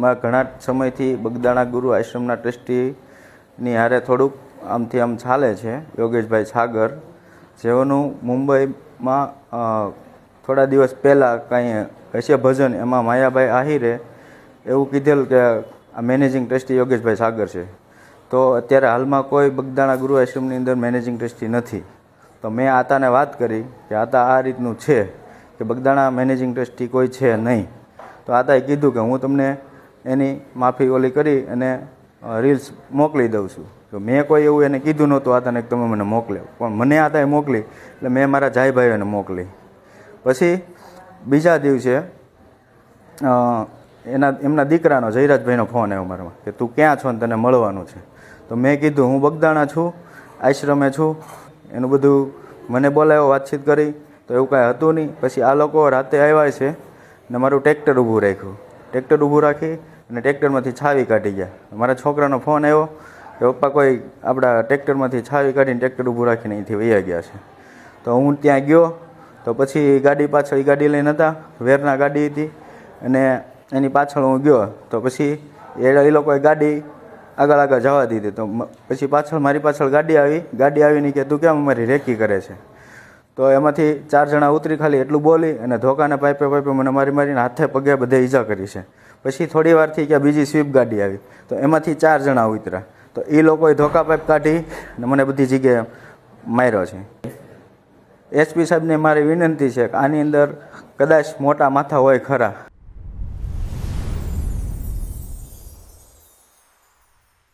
માં ઘણા સમયથી બગદાણા ગુરુ આશ્રમના ટ્રસ્ટીની હારે થોડુંક આમથી આમ ચાલે છે યોગેશભાઈ છાગર, જેઓનું મુંબઈમાં થોડા દિવસ પહેલાં કાંઈ હશે ભજન, એમાં માયાભાઈ આહિરે એવું કીધેલું કે આ મેનેજિંગ ટ્રસ્ટી યોગેશભાઈ છાગર છે. તો અત્યારે હાલમાં કોઈ બગદાણા ગુરુ આશ્રમની અંદર મેનેજિંગ ટ્રસ્ટી નથી. તો મેં આતાને વાત કરી કે આતા આ રીતનું છે કે બગદાણા મેનેજિંગ ટ્રસ્ટી કોઈ છે નહીં. તો આતાએ કીધું કે હું તમને એની માફી ઓલી કરી અને રીલ્સ મોકલી દઉં છું. તો મેં કોઈ એવું એને કીધું નહોતું આતાને કે તમે મને મોકલ્યો, પણ મને આતાએ મોકલી એટલે મેં મારા જાયભાઈઓને મોકલી. પછી બીજા દિવસે એમના દીકરાનો જયરાજભાઈનો ફોન આવ્યો મારામાં કે તું ક્યાં છો ને તને મળવાનું છે. તો મેં કીધું હું બગદાણા છું, આશ્રમે છું. એનું બધું મને બોલાવ્યો, વાતચીત કરી, તો એવું કાંઈ હતું નહીં. પછી આ લોકો રાતે આવ્યા છે ને મારું ટ્રેક્ટર ઊભું રાખ્યું. ટ્રેક્ટર ઊભું રાખી અને ટ્રેક્ટરમાંથી છાવી કાઢી ગયા. મારા છોકરાનો ફોન આવ્યો કે પપ્પા કોઈ આપણા ટ્રેક્ટરમાંથી છાવી કાઢીને ટ્રેક્ટર ઊભું રાખીને અહીંથી વયા ગયા છે. તો હું ત્યાં ગયો તો પછી ગાડી પાછળ, એ ગાડી લઈને હતા, વેરના ગાડી હતી, અને એની પાછળ હું ગયો. તો પછી એ લોકોએ ગાડી આગળ જવા દીધી. તો પછી પાછળ મારી પાછળ ગાડી આવીને કે તું કેમ અમારી રેકી કરે છે. તો એમાંથી 4 જણા ઉતરી ખાલી એટલું બોલી અને ધોકાને પાઇપે મને મારીને હાથે પગે બધે ઈજા કરી છે. પછી થોડી વારથી કે બીજી સ્વીપ ગાડી આવી, તો એમાંથી 4 જણા ઉતર્યા. તો એ લોકોએ ધોકા પાઇપ કાઢી અને મને બધી જગ્યાએ માર્યો છે. એસપી સાહેબને મારી વિનંતી છે કે આની અંદર કદાચ મોટા માથા હોય ખરા,